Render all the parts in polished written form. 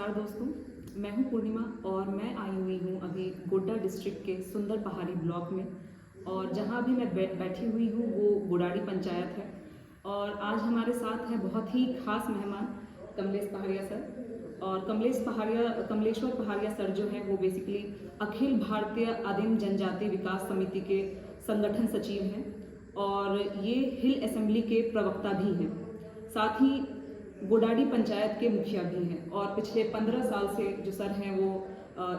नमस्कार दोस्तों, मैं हूं पूर्णिमा और मैं आई हुई हूं अभी गोड्डा डिस्ट्रिक्ट के सुंदर पहाड़ी ब्लॉक में। और जहां भी मैं बैठी हुई हूं वो गुडाड़ी पंचायत है। और आज हमारे साथ हैं बहुत ही खास मेहमान कमलेश पहाड़िया सर। और कमलेश्वर पहाड़िया सर जो हैं वो बेसिकली अखिल भारतीय आदिम जनजाति विकास समिति के संगठन सचिव हैं और ये हिल असेंबली के प्रवक्ता भी हैं। साथ ही गोडाड़ी पंचायत के मुखिया भी हैं और पिछले 15 साल से जो सर हैं वो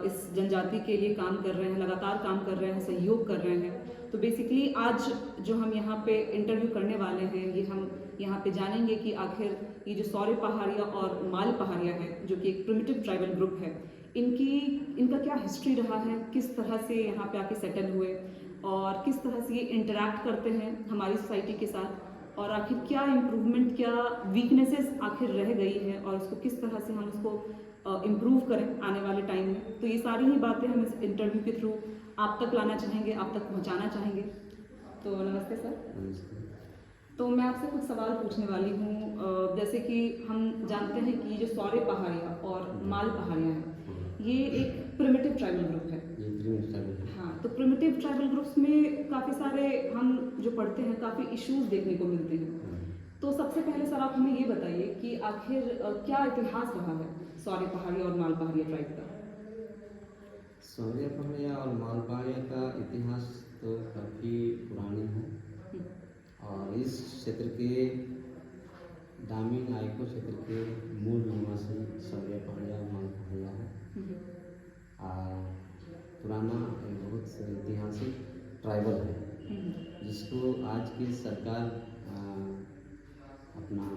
इस जनजाति के लिए काम कर रहे हैं, लगातार काम कर रहे हैं, सहयोग कर रहे हैं। तो बेसिकली आज जो हम यहाँ पे इंटरव्यू करने वाले हैं ये हम यहाँ पे जानेंगे कि आखिर ये जो सौरे पहाड़िया और माल पहाड़िया है जो कि एक प्रिमिटिव ट्राइबल ग्रुप है, इनका क्या हिस्ट्री रहा है, किस तरह से यहाँ पे आके सेटल हुए और किस तरह से ये इंटरैक्ट करते हैं हमारी सोसाइटी के साथ, और आखिर क्या इम्प्रूवमेंट, क्या वीकनेसेस आखिर रह गई है और उसको किस तरह से हम उसको इम्प्रूव करें आने वाले टाइम में। तो ये सारी ही बातें हम इस इंटरव्यू के थ्रू आप तक लाना चाहेंगे, आप तक पहुंचाना चाहेंगे। तो नमस्ते सर। नमस्ते। तो मैं आपसे कुछ सवाल पूछने वाली हूँ। जैसे कि हम जानते हैं कि ये जो सौरे पहाड़िया और माल पहाड़िया है ये एक प्रिमिटिव ट्राइबल ग्रुप है। हाँ, तो प्रिमिटिव ट्राइबल ग्रुप्स में काफ़ी सारे हम जो पढ़ते हैं काफ़ी इश्यूज देखने को मिलते हैं। तो सबसे पहले सर आप हमें ये बताइए कि आखिर क्या इतिहास रहा है सौरे पहाड़िया और माल पहाड़िया ट्राइब का। सौरे पहाड़िया और माल पहाड़िया का इतिहास तो काफ़ी पुरानी है और इस क्षेत्र के दामिन आइको क्षेत्र के मूल निवासी सौरे पहाड़िया और माल पहाड़िया है। पुराना बहुत ऐतिहासिक ट्राइबल है जिसको आज की सरकार अपना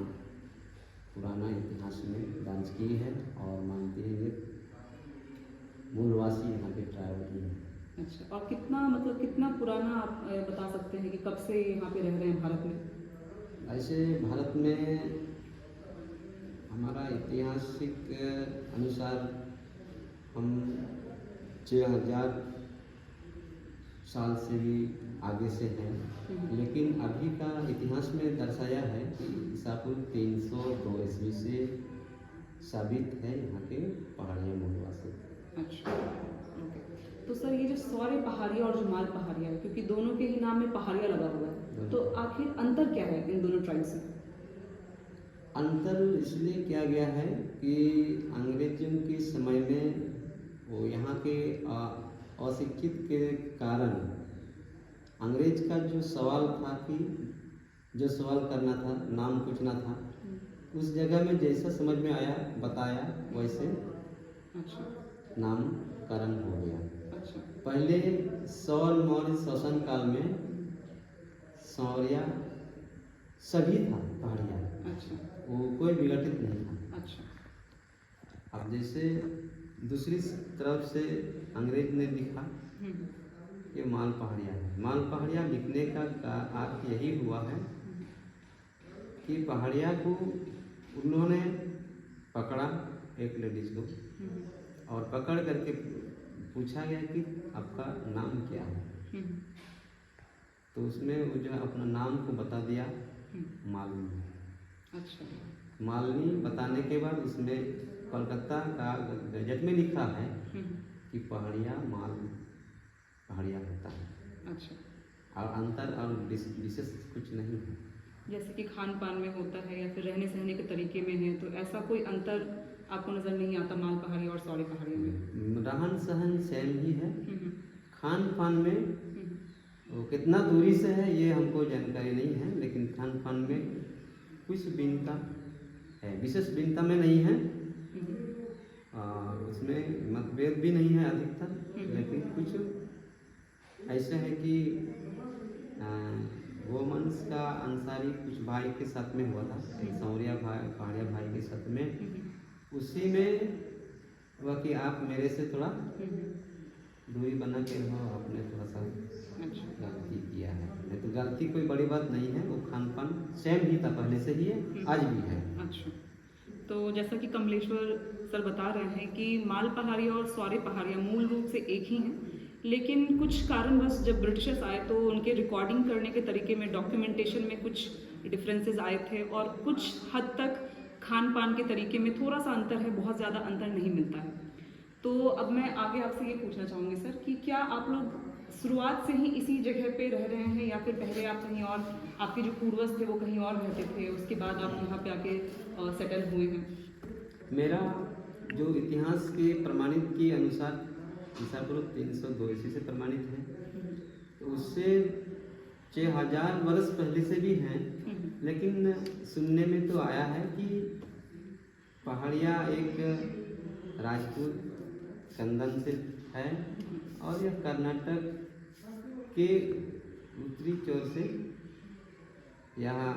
पुराना इतिहास में दर्ज की है और मानती है ये मूलवासी यहाँ के ट्राइबल ही हैं। अच्छा, और कितना पुराना आप बता सकते हैं कि कब से यहाँ पे रह रहे हैं भारत में? ऐसे भारत में हमारा ऐतिहासिक अनुसार हम 6000 साल से भी आगे से हैं, लेकिन अभी का इतिहास में दर्शाया है कि ईसा पूर्व 302 ईस्वी से साबित है यहाँ के पहाड़िया मूलवासी। अच्छा, ओके। तो सर ये जो सौरे पहाड़िया और जो माल पहाड़िया है, क्योंकि दोनों के ही नाम में पहाड़िया लगा हुआ है, तो आखिर अंतर क्या है इन दोनों ट्राइब्स में? अंतर इसलिए किया गया है कि अंग्रेजों के समय में वो यहाँ के अशिक्षित के कारण अंग्रेज का जो सवाल था कि जो सवाल करना था, नाम पूछना था, उस जगह में जैसा समझ में आया बताया वैसे अच्छा नामकरण हो गया। अच्छा। पहले सौर मौर्य शासन काल में सौरिया सभी था पहाड़िया। अच्छा। वो कोई विघटित नहीं था। अच्छा। अब जैसे दूसरी तरफ से अंग्रेज ने लिखा ये माल पहाड़िया है। माल पहाड़िया लिखने का अर्थ यही हुआ है कि पहाड़िया को उन्होंने पकड़ा एक लेडीज को और पकड़ करके पूछा गया कि आपका नाम क्या है। तो उसमें वो जो अपना नाम को बता दिया मालनी। अच्छा। मालनी बताने के बाद उसमें कोलकाता का गजट में लिखा है कि पहाड़िया माल पहाड़िया होता है। अच्छा। और अंतर और विशेष कुछ नहीं है। जैसे कि खान पान में होता है या फिर रहने सहने के तरीके में है, तो ऐसा कोई अंतर आपको नज़र नहीं आता माल पहाड़िया और सौरे पहाड़िया में? रहन सहन सेम ही है। खान पान में वो कितना दूरी से है ये हमको जानकारी नहीं है, लेकिन खान पान में कुछ भिन्नता है, विशेष भिन्नता में नहीं है। उसमें मतभेद भी नहीं है अधिकतर, लेकिन कुछ ऐसे है कि गोवंश का अंसारी कुछ भाई के साथ में हुआ था, सौरिया भाई पहाड़िया भाई के साथ में। उसी में हुआ कि आप मेरे से थोड़ा दूरी बना के रहो, आपने थोड़ा सा गलती किया है। नहीं तो गलती कोई बड़ी बात नहीं है, वो खान पान सेम ही था, पहले से ही है, आज भी है। अच्छा, तो जैसा कि कमलेश्वर सर बता रहे हैं कि माल पहाड़िया और सौरे पहाड़िया मूल रूप से एक ही हैं, लेकिन कुछ कारणवश जब ब्रिटिशर्स आए तो उनके रिकॉर्डिंग करने के तरीके में, डॉक्यूमेंटेशन में कुछ डिफरेंसेस आए थे और कुछ हद तक खान पान के तरीके में थोड़ा सा अंतर है, बहुत ज़्यादा अंतर नहीं मिलता है। तो अब मैं आगे आपसे ये पूछना चाहूँगी सर कि क्या आप लोग शुरुआत से ही इसी जगह पे रह रहे हैं या फिर पहले आप कहीं और, आपके जो पूर्वज थे वो कहीं और रहते थे, उसके बाद आप यहाँ पे आके सेटल हुए हैं? मेरा जो इतिहास के प्रमाणित के अनुसार ईसा पूर्व 302 ईस्वी से प्रमाणित है, तो उससे 6000 वर्ष पहले से भी हैं। लेकिन सुनने में तो आया है कि पहाड़िया एक राजपूत कंदन से है और यह कर्नाटक के उत्तरी छोर से यहाँ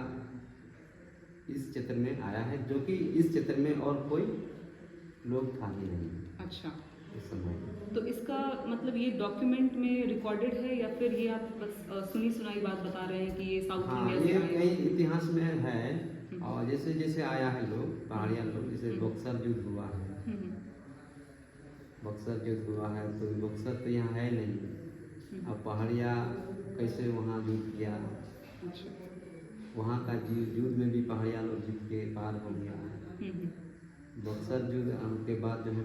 इस क्षेत्र में आया है, जो कि इस क्षेत्र में और कोई लोग था ही नहीं अच्छा, इस समय। तो इसका मतलब ये डॉक्यूमेंट में रिकॉर्डेड है या फिर ये आप बस सुनी सुनाई बात बता रहे हैं कि ये साउथ हाँ, इंडिया से ये आए कई हैं? इतिहास में है। और जैसे जैसे आया है लोग, पहाड़िया लोग, जैसे बक्सर युद्ध हुआ है, बक्सर युद्ध हुआ है, तो बक्सर तो यहाँ है नहीं। अब पहाड़िया कैसे वहाँ युद्ध किया, अच्छा, वहाँ का युद्ध में भी पहाड़िया लोग जीत के पार हो गया। बक्सर युद्ध के बाद जो है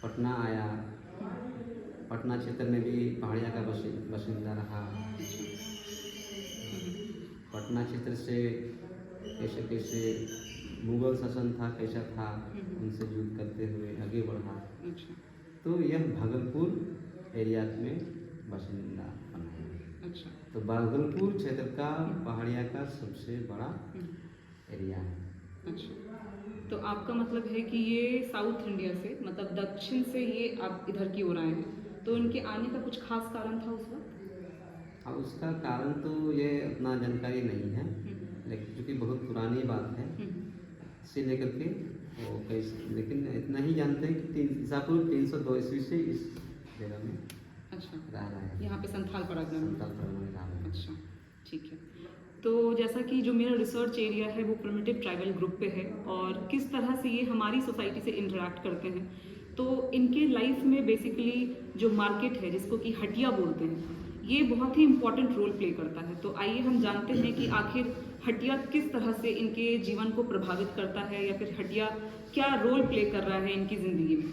पटना आया, पटना क्षेत्र में भी पहाड़िया का बाशिंदा रहा। पटना क्षेत्र से कैसे कैसे मुगल शासन था, कैसा था, उनसे युद्ध करते हुए आगे बढ़ा। अच्छा, तो यह भागलपुर एरिया में बाशिंदा बना है। अच्छा, तो भागलपुर क्षेत्र का पहाड़िया का सबसे बड़ा एरिया है। अच्छा, तो आपका मतलब है कि ये साउथ इंडिया से, मतलब दक्षिण से ये आप इधर की ओर आए हैं, तो इनके आने का कुछ खास कारण था उस वक्त? अब उसका कारण तो ये उतना जानकारी नहीं है, लेकिन क्योंकि बहुत पुरानी बात है, इसे लेकर के वो कैसे, लेकिन इतना ही जानते हैं कि ईसा पूर्व 302 ईस्वी से इस जगह में अच्छा, रह रहा है, यहाँ पे संथाल परगना में। संताल परगना में रह रहा है। अच्छा, ठीक है। तो जैसा कि जो मेरा रिसर्च एरिया है वो प्रिमिटिव ट्राइबल ग्रुप पे है और किस तरह से ये हमारी सोसाइटी से इंटरेक्ट करते हैं, तो इनके लाइफ में बेसिकली जो मार्केट है जिसको कि हटिया बोलते हैं, ये बहुत ही इम्पोर्टेंट रोल प्ले करता है। तो आइए हम जानते हैं कि आखिर हटिया किस तरह से इनके जीवन को प्रभावित करता है या फिर हटिया क्या रोल प्ले कर रहा है इनकी ज़िंदगी में।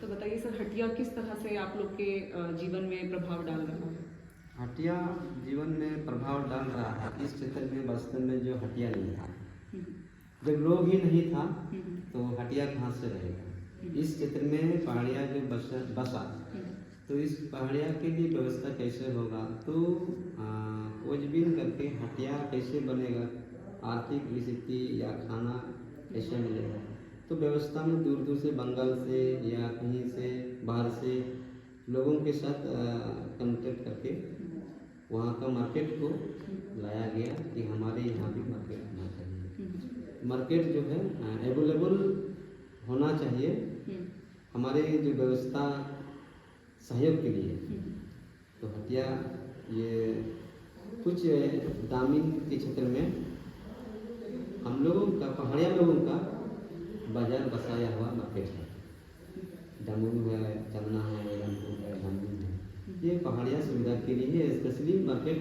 तो बताइए सर, हटिया किस तरह से आप लोग के जीवन में प्रभाव डाल रहा है? हटिया जीवन में प्रभाव डाल रहा है। इस क्षेत्र में वास्तव में जो हटिया नहीं था, जब लोग ही नहीं था तो हटिया कहाँ से रहेगा। इस क्षेत्र में पहाड़िया जो बसा, तो इस पहाड़िया के लिए व्यवस्था कैसे होगा, तो खोजबीन करके हटिया कैसे बनेगा, आर्थिक स्थिति या खाना कैसे मिलेगा, तो व्यवस्था में दूर दूर से बंगाल से या कहीं से बाहर से लोगों के साथ कनेक्ट करके वहाँ का मार्केट को लाया गया कि हमारे यहाँ भी मार्केट होना चाहिए। मार्केट जो है अवेलेबल होना चाहिए हमारे जो व्यवस्था सहयोग के लिए। तो हटिया ये कुछ ग्रामीण के क्षेत्र में हम लोगों का, पहाड़िया लोगों का बाजार बसाया हुआ मार्केट है। जामुन है, चन्ना है, रामपुर है, जामुन है, ये पहाड़िया सुविधा के लिए स्पेशली मार्केट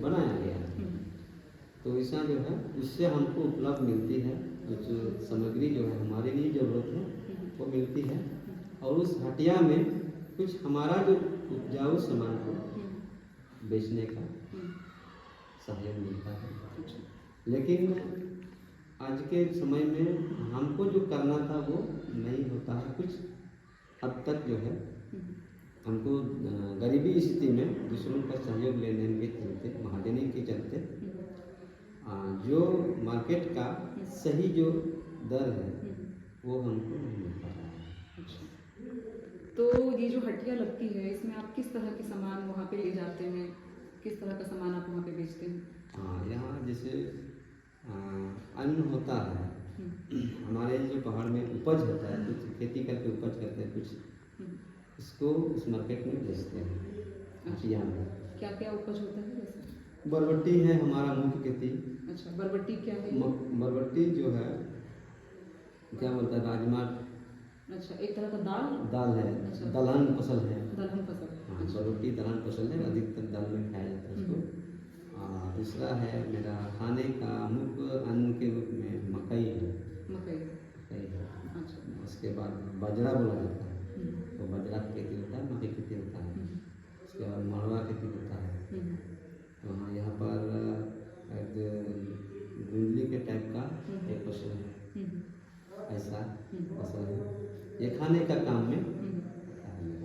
बनाया गया है। तो ऐसा जो है उससे हमको उपलब्ध मिलती है, कुछ सामग्री जो है हमारे लिए ज़रूरत है वो मिलती है, और उस हटिया में कुछ हमारा जो उपजाऊ सामान को बेचने का सहयोग मिलता है। लेकिन आज के समय में हमको जो करना था वो नहीं होता है। कुछ हद तक जो है हमको गरीबी स्थिति में दूसरों का सहयोग लेने के चलते, महाजनी के चलते जो मार्केट का सही जो दर है वो हमको नहीं मिल पा रहा है। तो ये जो हटिया लगती है इसमें आप किस तरह के सामान वहाँ पे ले जाते हैं, किस तरह का सामान आप वहाँ पे बेचते हैं? हाँ, यहाँ जैसे अन्न होता है, हमारे जो पहाड़ में उपज होता है, कुछ खेती करके उपज करते हैं, कुछ इसको उस मार्केट में बेचते हैं हटिया में। क्या क्या उपज होता है वैसे? बरबट्टी है हमारा मुख्य खेती। अच्छा, बरबट्टी क्या है? बरबट्टी जो है क्या बोलता है, राजमा। अच्छा, एक तरह का दाल है। अच्छा, दलहन फसल है। दलहन फसल। हाँ, बरबट्टी दलहन फसल है, अधिकतर दाल में खाया जाता है उसको। और दूसरा है मेरा खाने का मुख्य अन्न के रूप में मकई है। मकई। मकई है। अच्छा। उसके बाद बाजरा बोला जाता है, तो बाजरा की खेती होता है, मकई की खेती होता है। उसके बाद मड़वा खेती होता है। वहाँ यहाँ पर एक धुंधली के टाइप का एक फसल है, ऐसा फसल है। ये खाने का काम में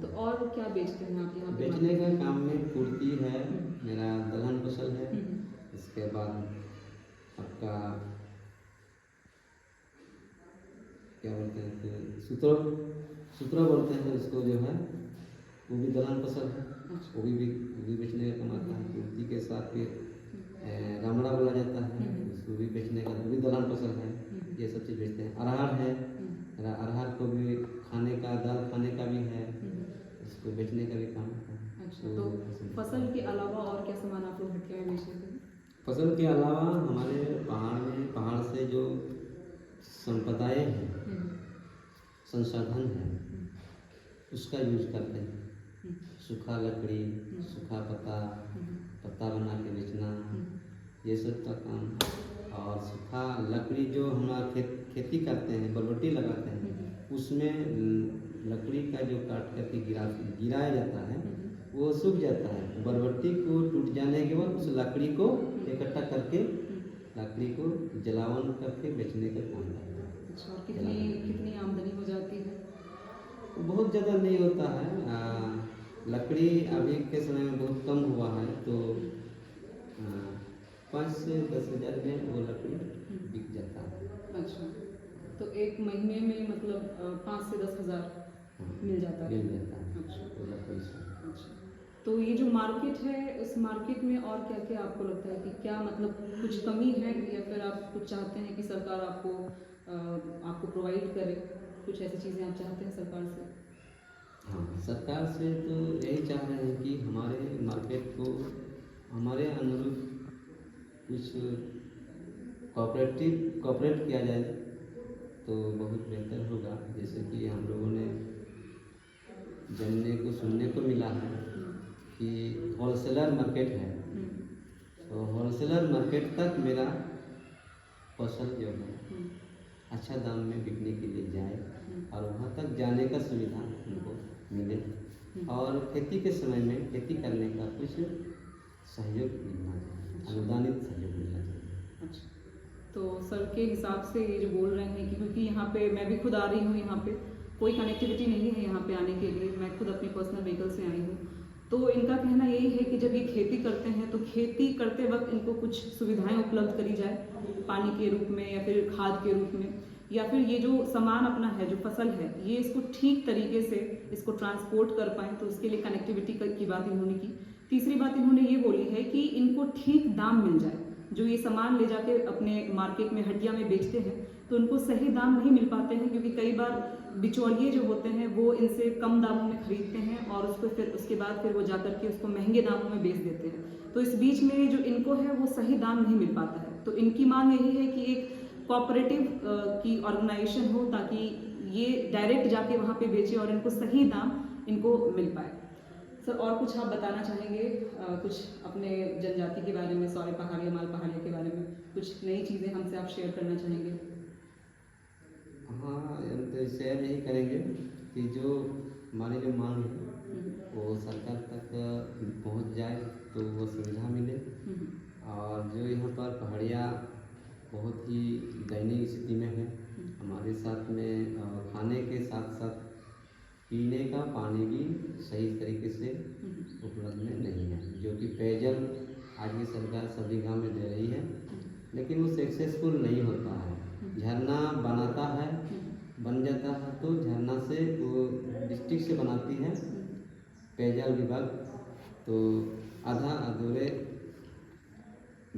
तो और क्या बेचते हैं आप यहाँ पे? बेचने का काम में कुर्ती है, मेरा दलहन फसल है। इसके बाद आपका क्या बोलते हैं कि सूत्रा बोलते हैं उसको, जो है वो भी दलहन फसल है। वो भी बेचने का काम आता है। कुर्ती के साथ फिर रामड़ा बोला जाता है, उसको भी बेचने का, वो भी दलहन फसल है। ये सब चीज़ बेचते हैं। अरहर है, अरहर को भी खाने का, दाल खाने का भी है, उसको बेचने का भी काम होता है। अच्छा, तो फसल के अलावा और क्या सामान आप लोग हटिया में बेचते हैं? फसल के अलावा हमारे पहाड़ से जो संपदाएँ हैं, संसाधन है, उसका यूज करते हैं। सूखा लकड़ी, सूखा पत्ता बना के बेचना, ये सब का काम। और सूखा लकड़ी जो हमारा खेती करते हैं, बरबट्टी लगाते हैं, उसमें लकड़ी का जो काट करके गिराया जाता है, वो सूख जाता है। बरबट्टी को टूट जाने के बाद उस लकड़ी को इकट्ठा करके, लकड़ी को जलावन करके बेचने का काम करता है। अच्छा, और कितनी आमदनी हो जाती है? बहुत ज़्यादा नहीं होता है। लकड़ी अभी के समय में बहुत कम हुआ है, तो 5 से 10 हज़ार में वो लकड़ी बिक जाता है। अच्छा, तो एक महीने में मतलब 5 से 10 हज़ार मिल जाता है? मिल जाता है। अच्छा। वो लकड़ी से। अच्छा, तो ये जो मार्केट है, उस मार्केट में और क्या क्या आपको लगता है कि क्या मतलब कुछ कमी है, या फिर आप कुछ चाहते हैं कि सरकार आपको प्रोवाइड करे? कुछ ऐसी चीज़ें आप चाहते हैं सरकार से? हाँ, सरकार से तो यही चाह रहे हैं कि हमारे मार्केट को हमारे अनुरूप कुछ कोऑपरेट किया जाए तो बहुत बेहतर होगा। जैसे कि हम लोगों ने जानने को सुनने को मिला है कि होलसेलर मार्केट है, तो होलसेलर मार्केट तक मेरा फसल जो है अच्छा दाम में बिकने के लिए जाए, और वहाँ तक जाने का सुविधा उनको मिले, और खेती के समय में खेती करने का कुछ सहयोग मिलना चाहिए, अनुदानित सहयोग मिलना चाहिए। अच्छा, तो सर के हिसाब से ये जो बोल रहे हैं कि क्योंकि यहाँ पे मैं भी खुद आ रही हूँ, यहाँ पे कोई कनेक्टिविटी नहीं है यहाँ पे आने के लिए, मैं खुद अपनी पर्सनल व्हीकल से आई हूँ, तो इनका कहना यही है कि जब ये खेती करते हैं तो खेती करते वक्त इनको कुछ सुविधाएं उपलब्ध करी जाए, पानी के रूप में या फिर खाद के रूप में, या फिर ये जो सामान अपना है, जो फसल है, ये इसको ठीक तरीके से इसको ट्रांसपोर्ट कर पाएँ, तो उसके लिए कनेक्टिविटी की बात इन्होंने की। तीसरी बात इन्होंने ये बोली है कि इनको ठीक दाम मिल जाए। जो ये सामान ले जाके अपने मार्केट में, हटिया में बेचते हैं, तो उनको सही दाम नहीं मिल पाते हैं, क्योंकि कई बार बिचौलिए जो होते हैं वो इनसे कम दामों में खरीदते हैं और उसके बाद फिर वो जाकर के उसको महंगे दामों में बेच देते हैं। तो इस बीच में जो इनको है वो सही दाम नहीं मिल पाता है। तो इनकी मांग यही है कि एक कोऑपरेटिव की ऑर्गेनाइजेशन हो, ताकि ये डायरेक्ट जाके वहाँ पे बेचे और इनको सही दाम इनको मिल पाए। सर, और कुछ आप बताना चाहेंगे कुछ अपने जनजाति के बारे में, सॉरी पहाड़िया, माल पहाड़िया के बारे में कुछ नई चीज़ें हमसे आप शेयर करना चाहेंगे? हाँ, हम तो शेयर यही करेंगे कि जो हमारी जो मांग है वो सरकार तक पहुंच जाए, तो वो सुविधा मिले। और जो यहाँ पर पहाड़िया बहुत ही दयनीय स्थिति में है, हमारे साथ में खाने के साथ साथ पीने का पानी भी सही तरीके से उपलब्ध में नहीं है, जो कि पेयजल आज की सरकार सभी गांव में दे रही है, लेकिन वो सक्सेसफुल नहीं होता है। झरना बनाता है, बन जाता है, तो झरना से वो डिस्ट्रिक्ट से बनाती है पेयजल विभाग, तो आधा अधूरे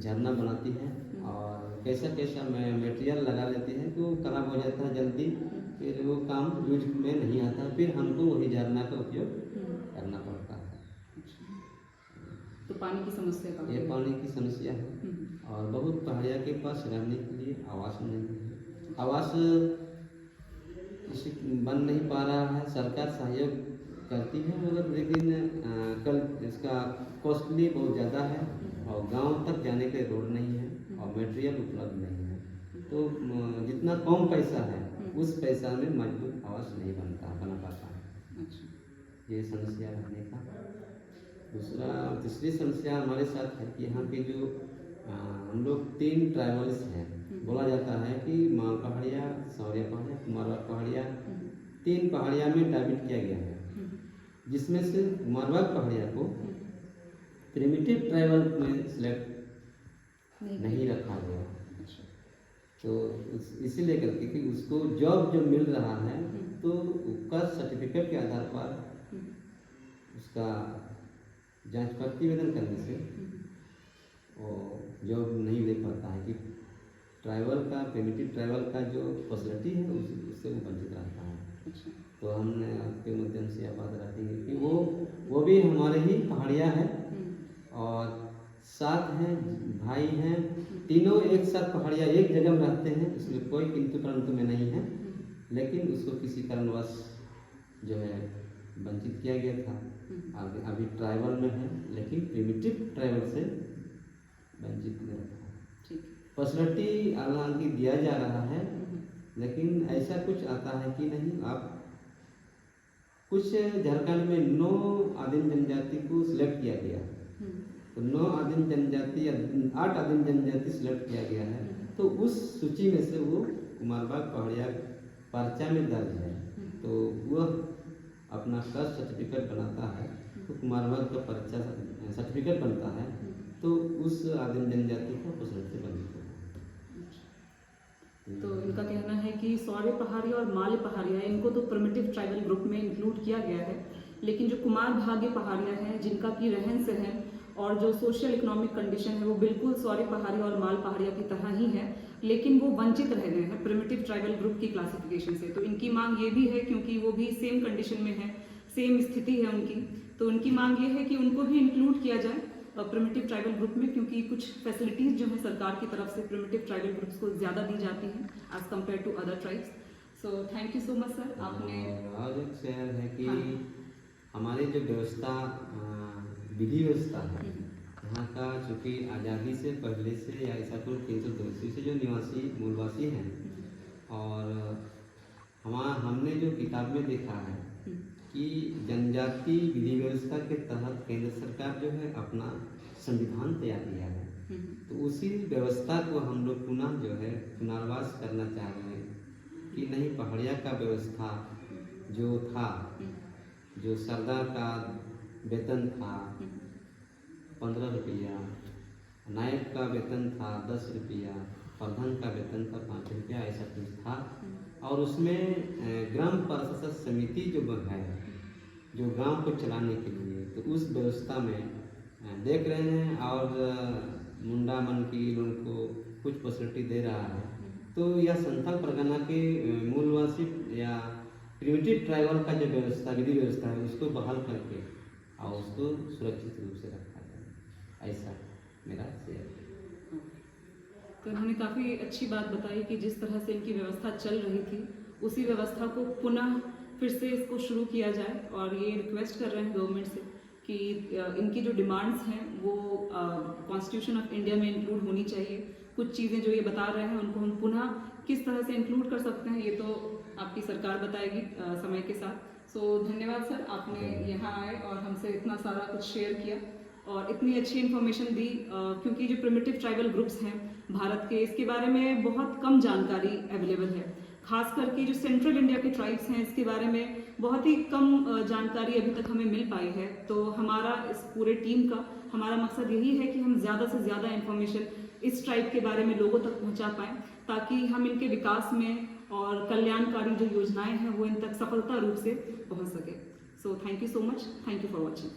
झरना बनाती है और कैसा मटेरियल लगा लेती है, तो खराब हो जाता है जल्दी, फिर वो काम यूज में नहीं आता, फिर हमको वही झरना का उपयोग करना पड़ता है। तो पानी की समस्या का, ये पानी की समस्या है, और बहुत पहाड़िया के पास रहने के लिए आवास नहीं है, आवास बन नहीं पा रहा है। सरकार सहयोग करती है, मगर लेकिन कल इसका कॉस्टली बहुत ज़्यादा है और गांव तक जाने के रोड नहीं है और मटेरियल उपलब्ध नहीं है। तो जितना कम पैसा है उस पैसा में मजबूत आवास नहीं बना पाता है। ये समस्या रहने का। तीसरी समस्या हमारे साथ है कि यहाँ के जो हम लोग 3 ट्राइबल्स हैं। बोला जाता है कि माल पहाड़िया, सौरिया पहाड़िया, कुमारवाड़ पहाड़िया, 3 पहाड़िया में डाइविड किया गया है, जिसमें से कुमारवाड़ पहाड़िया को प्रिमिटिव ट्राइबल में सिलेक्ट नहीं रखा गया। तो इसीलिए करके कि उसको जॉब जो मिल रहा है तो कास्ट सर्टिफिकेट के आधार पर उसका जांच प्रतिवेदन करने से और जॉब नहीं ले पाता है कि ट्राइबल का प्रिमिटिव ट्राइबल का जो फैसिलिटी है उससे वो वंचित रहता है। तो हमने आपके माध्यम से यह बात रखेंगे कि वो भी हमारे ही पहाड़िया है और साथ हैं, भाई हैं, तीनों एक साथ पहाड़िया एक जगह में रहते हैं, इसमें कोई किंतु परंतु में नहीं है, लेकिन उसको किसी कारणवश जो है वंचित किया गया था। अभी ट्राइबल में है लेकिन प्रिमिटिव ट्राइबल से वंचित नहीं रखा। फैसिलिटी हालांकि दिया जा रहा है, लेकिन ऐसा कुछ आता है कि नहीं। आप कुछ झारखंड में 9 आदिम जनजाति को सिलेक्ट किया गया, तो 9 आदिम जनजाति या 8 आदिम जनजाति सिलेक्ट किया गया है, तो उस सूची में से वो कुमारवाड़ पहाड़िया पर्चा में दर्ज है। तो वह अपना कास्ट सर्टिफिकेट बनाता है तो कुमारवाड़ का पर्चा सर्टिफिकेट बनता है, तो उस आदिम जनजाति का फैसिलिटी बनती है। तो इनका कहना है कि सौर्य पहाड़िया और माल्य पहाड़िया इनको तो प्रिमिटिव ट्राइबल ग्रुप में इंक्लूड किया गया है, लेकिन जो कुमार भाग्य पहाड़िया हैं जिनका की रहन सहन और जो सोशल इकोनॉमिक कंडीशन है वो बिल्कुल सौर्य पहाड़िया और माल पहाड़िया की तरह ही है, लेकिन वो वंचित रह गए हैं प्रिमिटिव ट्राइबल ग्रुप की क्लासिफिकेशन से। तो इनकी मांग ये भी है, क्योंकि वो भी सेम कंडीशन में है, सेम स्थिति है उनकी, तो उनकी मांग ये है कि उनको भी इंक्लूड किया जाए प्रिमिटिव ट्राइबल ग्रुप में, क्योंकि कुछ फैसिलिटीज़ जो है सरकार की तरफ से प्रिमिटिव ट्राइबल ग्रुप्स को ज़्यादा दी जाती हैं as compare to other tribes. So thank you so much sir. आपने और एक शहर है कि हमारी जो व्यवस्था विधि व्यवस्था है यहाँ का, चूँकि आज़ादी से पहले से या ईसा पूर्व 382 से जो मूलवासी हैं, और हमने जो किताब में देखा है कि जनजाति विधि व्यवस्था के तहत केंद्र सरकार जो है अपना संविधान तैयार किया है, तो उसी व्यवस्था को हम लोग पुनः जो है पुनर्वास करना चाह रहे हैं कि नहीं, पहाड़िया का व्यवस्था जो था, जो सरदार का वेतन था 15 रुपया, नायक का वेतन था 10 रुपया, प्रधान का वेतन था 5 रुपया, ऐसा कुछ था। और उसमें ग्राम प्रशासन समिति जो है, जो गांव को चलाने के लिए, तो उस व्यवस्था में देख रहे हैं और मुंडा मन की लोगों को कुछ फैसिलिटी दे रहा है। तो यह संथाल परगना के मूलवासी या प्रिमिटिव ट्राइबल का जो व्यवस्था विधि व्यवस्था है उसको बहाल करके और उसको सुरक्षित रूप से रखा जाए, ऐसा मेरा शेयर। तो उन्होंने काफ़ी अच्छी बात बताई कि जिस तरह से इनकी व्यवस्था चल रही थी उसी व्यवस्था को पुनः फिर से इसको शुरू किया जाए, और ये रिक्वेस्ट कर रहे हैं गवर्नमेंट से कि इनकी जो डिमांड्स हैं वो कॉन्स्टिट्यूशन ऑफ इंडिया में इंक्लूड होनी चाहिए। कुछ चीज़ें जो ये बता रहे हैं उनको हम पुनः किस तरह से इंक्लूड कर सकते हैं, ये तो आपकी सरकार बताएगी समय के साथ। सो धन्यवाद सर, आपने यहाँ आए और हमसे इतना सारा कुछ शेयर किया और इतनी अच्छी इन्फॉर्मेशन दी, क्योंकि जो प्रिमिटिव ट्राइबल ग्रुप्स हैं भारत के, इसके बारे में बहुत कम जानकारी अवेलेबल है। खास करके जो सेंट्रल इंडिया के ट्राइब्स हैं इसके बारे में बहुत ही कम जानकारी अभी तक हमें मिल पाई है। तो हमारा इस पूरे टीम का हमारा मकसद यही है कि हम ज़्यादा से ज़्यादा इन्फॉर्मेशन इस ट्राइब के बारे में लोगों तक पहुंचा पाएँ, ताकि हम इनके विकास में और कल्याणकारी जो योजनाएं हैं वो इन तक सफलता रूप से पहुंच सके। सो thank you so much, thank you for watching.